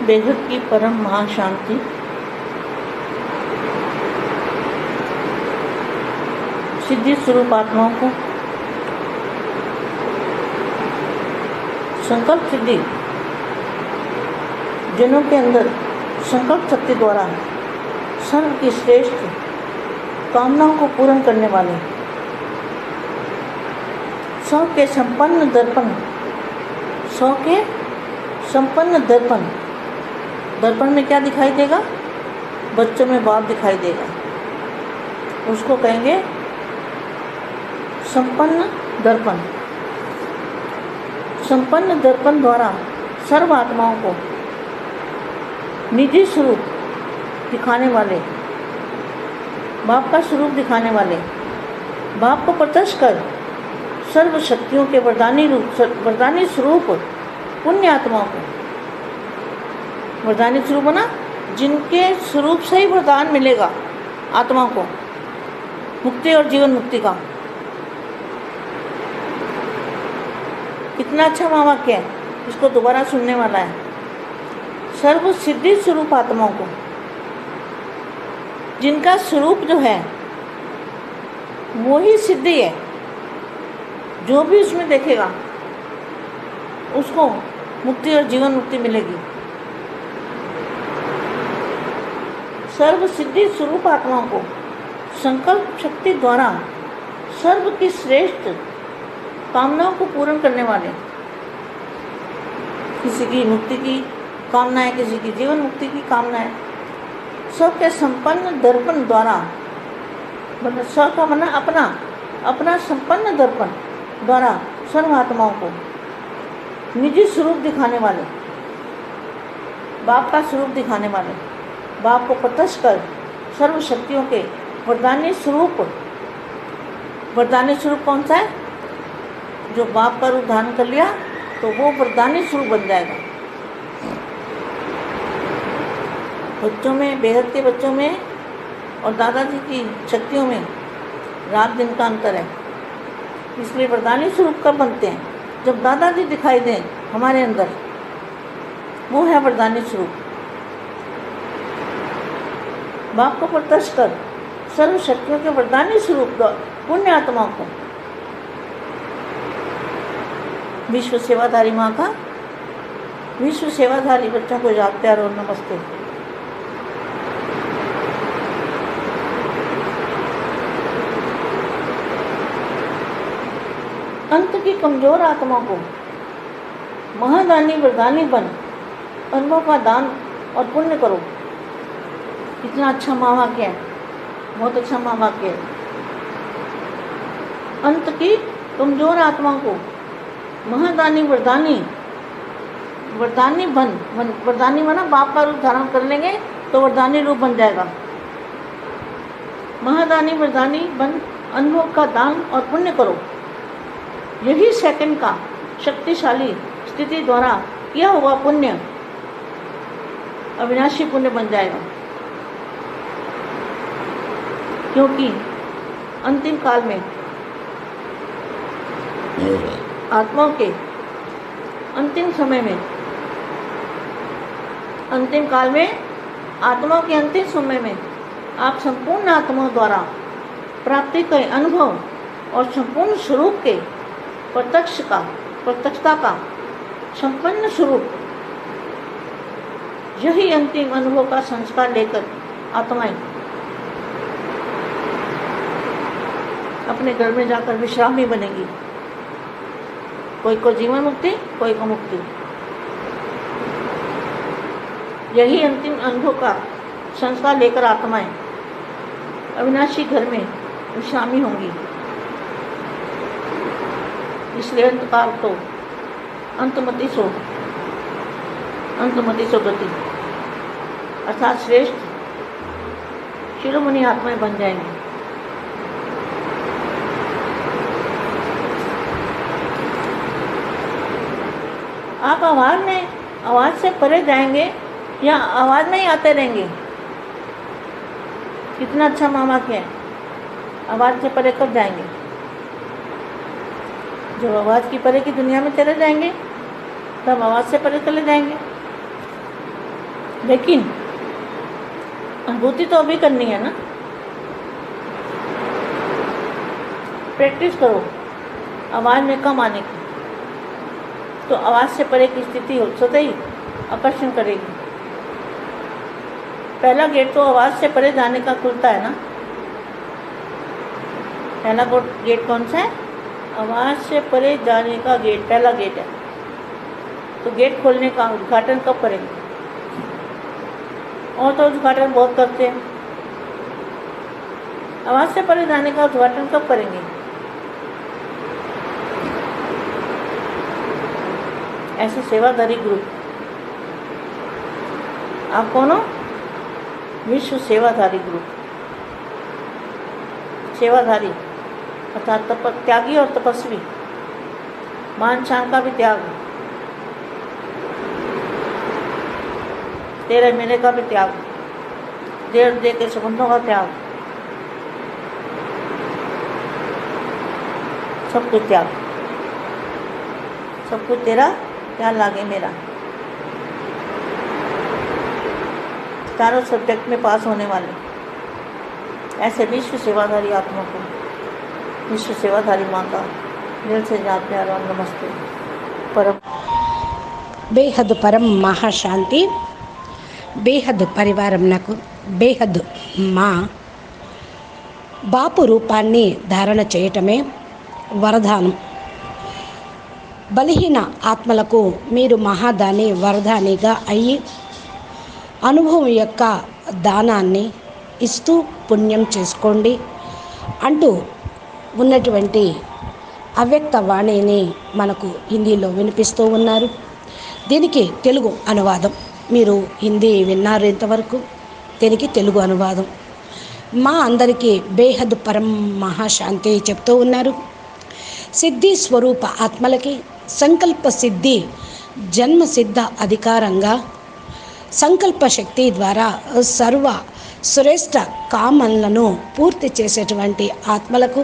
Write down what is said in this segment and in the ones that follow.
बेहद की परम महाशांति सिद्धि स्वरूप आत्माओं को संकल्प सिद्धि जनों के अंदर संकल्प शक्ति द्वारा सर्व की श्रेष्ठ कामनाओं को पूर्ण करने वाले सौ के संपन्न दर्पण दर्पण में क्या दिखाई देगा? बच्चों में बाप दिखाई देगा। उसको कहेंगे संपन्न दर्पण द्वारा सर्व आत्माओं को निजी स्वरूप दिखाने वाले, बाप का स्वरूप दिखाने वाले, बाप को प्रत्यक्ष कर सर्व शक्तियों के वरदानी स्वरूप पुण्य आत्माओं को, वरदानी स्वरूप बना जिनके स्वरूप से ही वरदान मिलेगा आत्माओं को मुक्ति और जीवन मुक्ति का। कितना अच्छा महावाक्य है, इसको दोबारा सुनने वाला है। सर्व सिद्धि स्वरूप आत्माओं को, जिनका स्वरूप जो है वो ही सिद्धि है, जो भी उसमें देखेगा उसको मुक्ति और जीवन मुक्ति मिलेगी। सर्व सिद्धि स्वरूप आत्माओं को संकल्प शक्ति द्वारा सर्व की श्रेष्ठ कामनाओं को पूर्ण करने वाले, किसी की मुक्ति की कामना है, किसी की जीवन मुक्ति की कामना है, सबके संपन्न दर्पण द्वारा, मतलब स्व का मना अपना संपन्न दर्पण द्वारा सर्व आत्माओं को निजी स्वरूप दिखाने वाले, बाप का स्वरूप दिखाने वाले, बाप को प्रत्यक्ष कर सर्व शक्तियों के वरदानी स्वरूप कौन सा है? जो बाप का रूप धारण कर लिया तो वो वरदानी स्वरूप बन जाएगा। बच्चों में, बेहद के बच्चों में और दादाजी की शक्तियों में रात दिन का अंतर है। इसलिए वरदानी स्वरूप कब बनते हैं? जब दादाजी दिखाई दें हमारे अंदर, वो है वरदानी स्वरूप। बाप को प्रत्यक्ष कर सर्व शक्तियों के वरदानी स्वरूप पुण्य आत्माओं को, विश्व सेवाधारी माँ का, विश्व सेवाधारी बच्चों को याद प्यार और नमस्ते। अंत की कमजोर आत्माओं को महादानी वरदानी बन अनुभव का दान और पुण्य करो। कितना अच्छा महावाक्य है, बहुत अच्छा महावाक्य है। अंत की कमजोर आत्माओं को महादानी वरदानी बन, वरदानी बना बाप का रूप धारण कर लेंगे तो वरदानी रूप बन जाएगा। महादानी वरदानी बन अनुभव का दान और पुण्य करो। यही सेकंड का शक्तिशाली स्थिति द्वारा किया हुआ पुण्य अविनाशी पुण्य बन जाएगा। क्योंकि अंतिम काल में आत्माओं के अंतिम समय में, अंतिम काल में आत्माओं के अंतिम समय में आप संपूर्ण आत्माओं द्वारा प्राप्ति के अनुभव और संपूर्ण स्वरूप के प्रत्यक्षता का संपन्न स्वरूप, यही अंतिम अनुभव का संस्कार लेकर आत्माएं अपने घर में जाकर विश्रामी बनेगी। कोई को जीवन मुक्ति, कोई को मुक्ति। यही अंतिम अनुभव का संस्कार लेकर आत्माएं अविनाशी घर में विश्रामी होंगी। इसलिए अंतकाल तो अंतमति सो गति, अर्थात श्रेष्ठ शिरोमणि आत्माएं बन जाएंगी। आप आवाज से परे जाएंगे या आवाज में ही आते रहेंगे? कितना अच्छा महावाक्य है। आवाज से परे कब जाएंगे? जब आवाज की परे की दुनिया में चले जाएंगे तब आवाज से परे चले जाएंगे। लेकिन अनुभूति तो अभी करनी है ना। प्रैक्टिस करो आवाज़ में कम आने की, तो आवाज़ से परे की स्थिति हो स्वतः ही आकर्षण करेगी। पहला गेट तो आवाज़ से परे जाने का खुलता है ना। पहला गेट कौन सा है? आवाज़ से परे जाने का गेट पहला गेट है। तो गेट खोलने का उद्घाटन कब करेंगे? और तो उद्घाटन बहुत करते हैं, आवाज़ से परे जाने का उद्घाटन कब करेंगे? ऐसे सेवाधारी ग्रुप। आप कौन हो? विश्व सेवाधारी ग्रुप। सेवाधारी अर्थात त्यागी और तपस्वी, मान शान का भी त्याग, तेरे मेरे का भी त्याग, देर दे के संबंधों का त्याग, सब कुछ त्याग, सब कुछ तेरा क्या लागे मेरा। चारों सब्जेक्ट में पास होने वाले ऐसे विश्व सेवाधारी आत्मा को विश्व सेवाधारी माँ का दिल से याद प्यार और नमस्ते। परम బేహద్ పరం మహాశాంతి, బేహద్ పరివారం నాకు బేహద్ మా బాపు రూపాన్ని ధారణ చేయటమే వరదానం. బలహీన ఆత్మలకు మీరు మహాదాని వరదానిగా అయ్యి అనుభవం యొక్క దానాన్ని ఇస్తూ పుణ్యం చేసుకోండి అంటూ ఉన్నటువంటి అవ్యక్త వాణిని మనకు హిందీలో వినిపిస్తూ ఉన్నారు. దీనికి తెలుగు అనువాదం మీరు హిందీ విన్నారు ఇంతవరకు, దీనికి తెలుగు అనువాదం. మా అందరికీ బేహద్ పరం మహాశాంతి చెప్తూ ఉన్నారు. సిద్ధి స్వరూప ఆత్మలకి సంకల్ప సిద్ధి జన్మ సిద్ధ అధికారంగా సంకల్ప శక్తి ద్వారా సర్వ శ్రేష్ఠ కామనలను పూర్తి చేసేటువంటి ఆత్మలకు,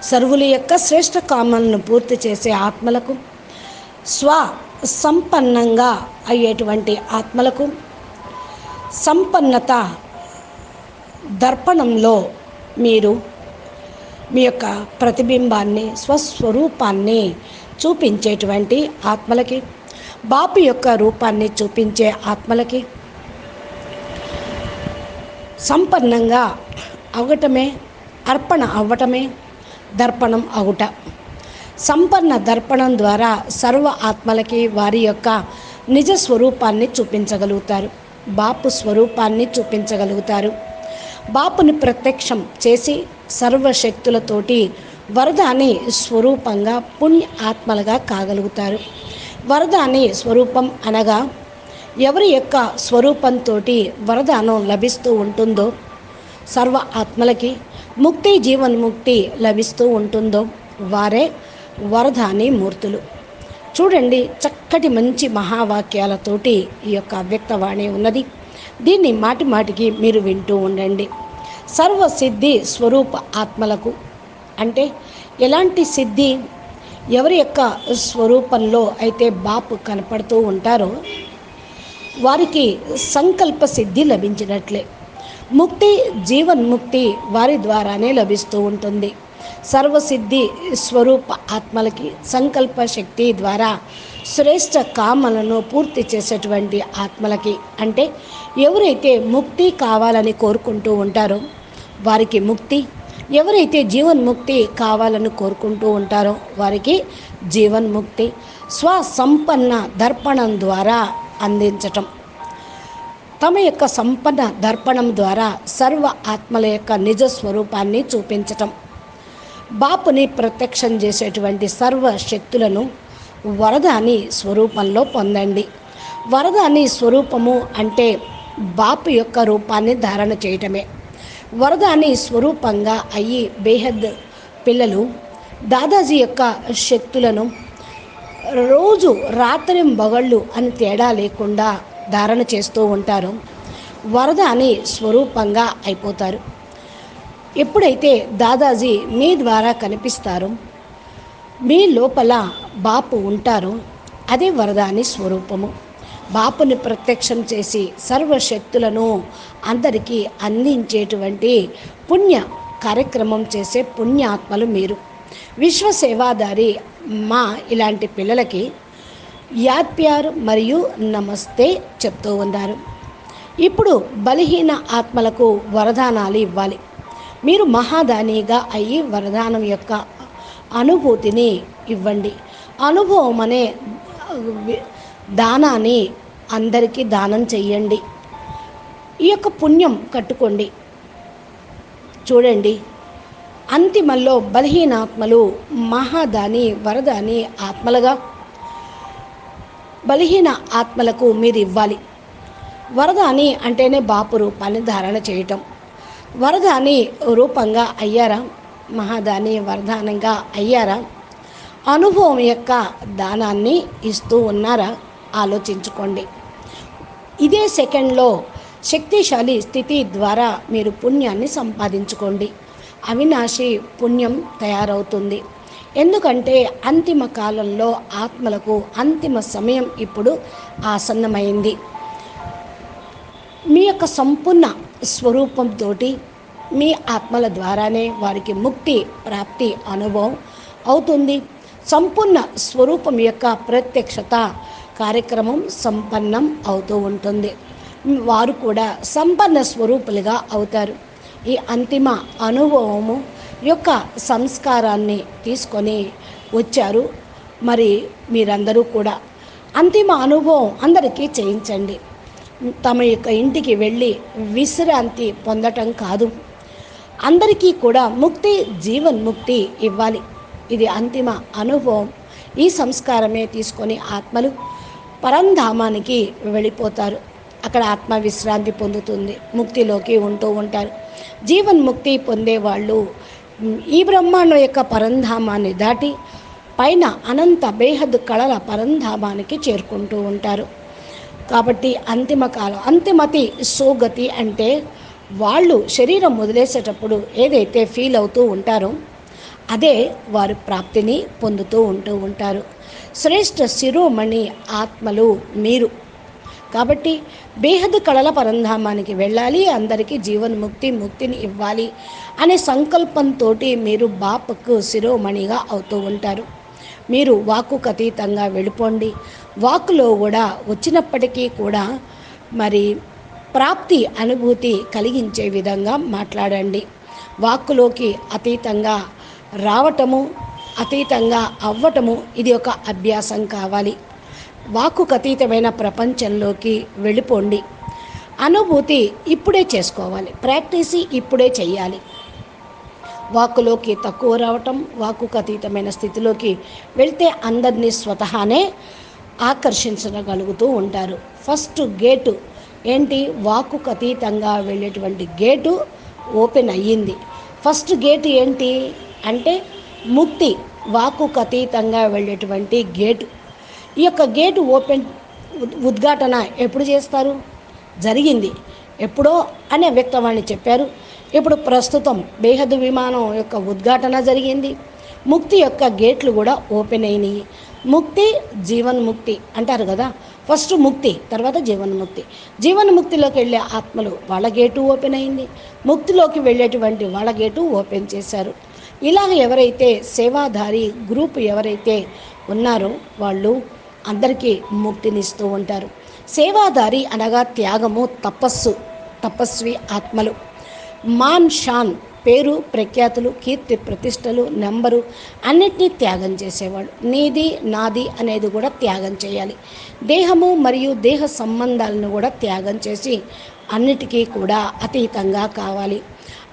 సర్వుల యొక్క శ్రేష్ఠ కామనలను పూర్తి చేసే ఆత్మలకు, స్వ సంపన్నంగా అయ్యేటువంటి ఆత్మలకు, సంపన్నత దర్పణంలో మీరు మీ యొక్క ప్రతిబింబాన్ని స్వస్వరూపాన్ని చూపించేటువంటి ఆత్మలకి, బాపు యొక్క రూపాన్ని చూపించే ఆత్మలకి సంపన్నంగా అవటమే, అర్పణ అవ్వటమే దర్పణం అవుట. సంపన్న దర్పణం ద్వారా సర్వ ఆత్మలకి వారి యొక్క నిజ స్వరూపాన్ని చూపించగలుగుతారు, బాపు స్వరూపాన్ని చూపించగలుగుతారు. బాపుని ప్రత్యక్షం చేసి సర్వశక్తులతోటి వరదాని స్వరూపంగా పుణ్య ఆత్మలుగా కాగలుగుతారు. వరదాని స్వరూపం అనగా ఎవరి యొక్క స్వరూపంతో వరదానం లభిస్తూ ఉంటుందో, సర్వ ఆత్మలకి ముక్తి జీవన్ముక్తి లభిస్తూ ఉంటుందో వారే వరదాని మూర్తులు. చూడండి, చక్కటి మంచి మహావాక్యాలతోటి ఈ యొక్క అవ్యక్తవాణి ఉన్నది. దీన్ని మాటి మాటికి మీరు వింటూ ఉండండి. సర్వసిద్ధి స్వరూప ఆత్మలకు అంటే ఎలాంటి సిద్ధి? ఎవరి యొక్క స్వరూపంలో అయితే బాపు కనపడుతూ ఉంటారో వారికి సంకల్ప సిద్ధి లభించినట్లే. ముక్తి జీవన్ముక్తి వారి ద్వారానే లభిస్తూ ఉంటుంది. సర్వసిద్ధి స్వరూప ఆత్మలకి సంకల్ప శక్తి ద్వారా శ్రేష్ఠ కామలను పూర్తి చేసేటువంటి ఆత్మలకి అంటే ఎవరైతే ముక్తి కావాలని కోరుకుంటూ ఉంటారో వారికి ముక్తి, ఎవరైతే జీవన్ముక్తి కావాలని కోరుకుంటూ ఉంటారో వారికి జీవన్ముక్తి స్వసంపన్న దర్పణం ద్వారా అందించటం. తమ యొక్క సంపన్న దర్పణం ద్వారా సర్వ ఆత్మల యొక్క నిజ స్వరూపాన్ని చూపించటం. బాపుని ప్రత్యక్షం చేసేటువంటి సర్వ శక్తులను వరదాని స్వరూపంలో పొందండి. వరదాని స్వరూపము అంటే బాపు యొక్క రూపాన్ని ధారణ చేయటమే. వరదాని స్వరూపంగా అయ్యి బేహద్ పిల్లలు దాదాజీ యొక్క శక్తులను రోజు రాత్రింబగళ్ళు అని తేడా లేకుండా ధారణ చేస్తూ ఉంటారు. వరదాని స్వరూపంగా అయిపోతారు. ఎప్పుడైతే దాదాజీ మీ ద్వారా కనిపిస్తారో, మీ లోపల బాపు ఉంటారో అదే వరదాని స్వరూపము. బాపుని ప్రత్యక్షం చేసి సర్వశక్తులను అందరికీ అందించేటువంటి పుణ్య కార్యక్రమం చేసే పుణ్యాత్మలు మీరు. విశ్వ సేవాదారి మా ఇలాంటి పిల్లలకి యాద్ ప్యార్ మరియు నమస్తే చెప్తూ ఉన్నారు. ఇప్పుడు బలహీన ఆత్మలకు వరదానాలు ఇవ్వాలి. మీరు మహాదానిగా అయ్యి వరదానం యొక్క అనుభూతిని ఇవ్వండి. అనుభవం అనే దానాన్ని అందరికీ దానం చెయ్యండి. ఈ యొక్క పుణ్యం కట్టుకోండి. చూడండి, అంతిమంలో బలహీనాత్మలు మహాదాని వరదాని ఆత్మలుగా బలహీన ఆత్మలకు మీరు ఇవ్వాలి. వరదాని అంటేనే బాపు రూపాన్ని ధారణ చేయటం. వరదాని రూపంగా అయ్యారా? మహాదాని వరదానంగా అయ్యారా? అనుభవం యొక్క దానాన్ని ఇస్తూ ఉన్నారా? ఆలోచించుకోండి. ఇదే సెకండ్లో శక్తిశాలి స్థితి ద్వారా మీరు పుణ్యాన్ని సంపాదించుకోండి. అవినాశి పుణ్యం తయారవుతుంది. ఎందుకంటే అంతిమ కాలంలో ఆత్మలకు అంతిమ సమయం ఇప్పుడు ఆసన్నమైంది. మీ యొక్క సంపూర్ణ స్వరూపంతో మీ ఆత్మల ద్వారానే వారికి ముక్తి ప్రాప్తి అనుభవం అవుతుంది. సంపూర్ణ స్వరూపం యొక్క ప్రత్యక్షత కార్యక్రమం సంపన్నం అవుతూ ఉంటుంది. వారు కూడా సంపన్న స్వరూపులుగా అవుతారు. ఈ అంతిమ అనుభవము యొక్క సంస్కారాన్ని తీసుకొని వచ్చారు. మరి మీరందరూ కూడా అంతిమ అనుభవం అందరికీ చేయించండి. తమ యొక్క ఇంటికి వెళ్ళి విశ్రాంతి పొందటం కాదు, అందరికీ కూడా ముక్తి జీవన్ముక్తి ఇవ్వాలి. ఇది అంతిమ అనుభవం. ఈ సంస్కారమే తీసుకొని ఆత్మలు పరంధామానికి వెళ్ళిపోతారు. అక్కడ ఆత్మ విశ్రాంతి పొందుతుంది, ముక్తిలోకి ఉంటూ ఉంటారు. జీవన్ముక్తి పొందేవాళ్ళు ఈ బ్రహ్మాండం యొక్క పరంధామాన్ని దాటి పైన అనంత బేహద్ కళల పరంధామానికి చేరుకుంటూ ఉంటారు. కాబట్టి అంతిమ కాలం అంతిమతి సోగతి అంటే వాళ్ళు శరీరం వదిలేసేటప్పుడు ఏదైతే ఫీల్ అవుతూ ఉంటారో అదే వారి ప్రాప్తిని పొందుతూ ఉంటారు. శ్రేష్ఠ శిరోమణి ఆత్మలు మీరు. కాబట్టి బేహద్ కళల పరంధామానికి వెళ్ళాలి, అందరికీ జీవన్ముక్తి ముక్తిని ఇవ్వాలి అనే సంకల్పంతో మీరు బాపుకు శిరోమణిగా అవుతూ ఉంటారు. మీరు వాక్కుకు అతీతంగా వెళ్ళిపోండి. వాక్కులో కూడా వచ్చినప్పటికీ కూడా మరి ప్రాప్తి అనుభూతి కలిగించే విధంగా మాట్లాడండి. వాక్కులోకి అతీతంగా రావటము, అతీతంగా అవ్వటము ఇది ఒక అభ్యాసం కావాలి. వాక్కుకు అతీతమైన ప్రపంచంలోకి వెళ్ళిపోండి. అనుభూతి ఇప్పుడే చేసుకోవాలి, ప్రాక్టీస్ ఇప్పుడే చేయాలి. వాక్కులోకి తక్కువ రావటం, వాక్కుకు అతీతమైన స్థితిలోకి వెళ్తే అందరినీ స్వతహానే ఆకర్షించగలుగుతూ ఉంటారు. ఫస్ట్ గేటు ఏంటి? వాక్కుకు అతీతంగా వెళ్ళేటువంటి గేటు ఓపెన్ అయ్యింది. ఫస్ట్ గేటు ఏంటి అంటే ముక్తి, వాక్కుకు అతీతంగా వెళ్ళేటువంటి గేటు. ఈ యొక్క గేటు ఓపెన్ ఉద్ఘాటన ఎప్పుడు చేస్తారు? జరిగింది ఎప్పుడో అనే వ్యక్తవాణి చెప్పారు. ఇప్పుడు ప్రస్తుతం బేహద్ విమానం యొక్క ఉద్ఘాటన జరిగింది. ముక్తి యొక్క గేట్లు కూడా ఓపెన్ అయినాయి. ముక్తి జీవన్ముక్తి అంటారు కదా, ఫస్ట్ ముక్తి తర్వాత జీవన్ముక్తి. జీవన్ముక్తిలోకి వెళ్ళే ఆత్మలు వాళ్ళ గేటు ఓపెన్ అయింది, ముక్తిలోకి వెళ్ళేటువంటి వాళ్ళ గేటు ఓపెన్ చేశారు. ఇలాగ ఎవరైతే సేవాధారి గ్రూప్ ఎవరైతే ఉన్నారో వాళ్ళు అందరికీ ముక్తినిస్తూ ఉంటారు. సేవాధారి అనగా త్యాగము, తపస్వి ఆత్మలు. మాన్ షాన్ పేరు ప్రఖ్యాతులు, కీర్తి ప్రతిష్టలు, నెంబరు అన్నిటినీ త్యాగం చేసేవాళ్ళు. నీది నాది అనేది కూడా త్యాగం చేయాలి. దేహము మరియు దేహ సంబంధాలను కూడా త్యాగం చేసి అన్నిటికీ కూడా అతీతంగా కావాలి.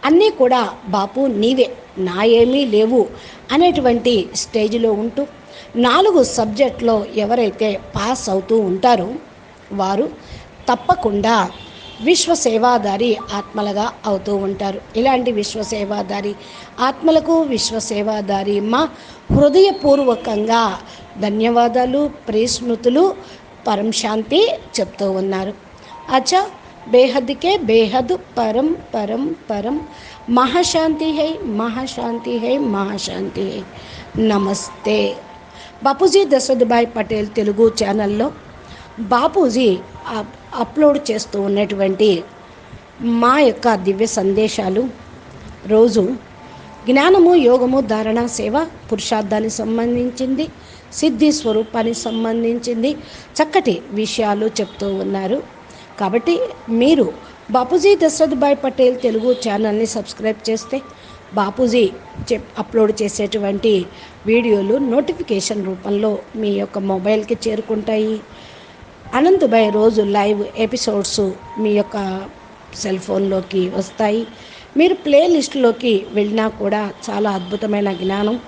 అన్నీ కూడా బాపు నీవే, నా ఏమీ లేవు అనేటువంటి స్టేజ్లో ఉంటూ 4 సబ్జెక్ట్లో ఎవరైతే పాస్ అవుతూ ఉంటారో వారు తప్పకుండా విశ్వసేవాదారి ఆత్మలుగా అవుతూ ఉంటారు. ఇలాంటి విశ్వసేవాదారి ఆత్మలకు విశ్వసేవాదారి మా హృదయపూర్వకంగా ధన్యవాదాలు, ప్రేస్మృతులు, పరం శాంతి చెప్తూ ఉన్నారు. అచ్చా, బేహద్కే బేహద్ పరం పరం పరం మహాశాంతి హై, మహాశాంతి హై, మహాశాంతి హై. నమస్తే. బాపూజీ దశరథ్ భాయ్ పటేల్ తెలుగు ఛానల్లో బాపూజీ అప్లోడ్ చేస్తూ ఉన్నటువంటి మా యొక్క దివ్య సందేశాలు రోజు జ్ఞానము, యోగము, ధారణ, సేవ, పురుషార్థానికి సంబంధించింది, సిద్ధి స్వరూపానికి సంబంధించింది చక్కటి విషయాలు చెప్తూ ఉన్నారు. కాబట్టి మీరు బాపూజీ దశరథ్ భాయ్ పటేల్ తెలుగు ఛానల్ని సబ్స్క్రైబ్ చేస్తే బాపూజీ అప్లోడ్ చేసేటువంటి వీడియోలు నోటిఫికేషన్ రూపంలో మీ యొక్క మొబైల్కి చేరుకుంటాయి. అనంతభాయ్ రోజు లైవ్ ఎపిసోడ్స్ మీ యొక్క సెల్ ఫోన్లోకి వస్తాయి. మీరు ప్లేలిస్ట్లోకి వెళ్ళినా కూడా చాలా అద్భుతమైన జ్ఞానం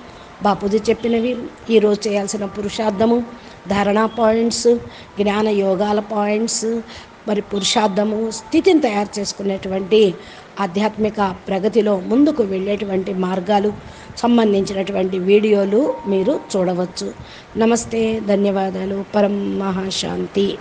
బాపూజీ చెప్పినవి, ఈరోజు చేయాల్సిన పురుషార్థము, ధారణా పాయింట్స్, జ్ఞాన యోగాల పాయింట్స్, మరి పురుషార్థము, స్థితిని తయారు చేసుకునేటువంటి ఆధ్యాత్మిక ప్రగతిలో ముందుకు వెళ్ళేటువంటి మార్గాలు సంబంధించినటువంటి వీడియోలు మీరు చూడవచ్చు. నమస్తే, ధన్యవాదాలు. పరం మహాశాంతి.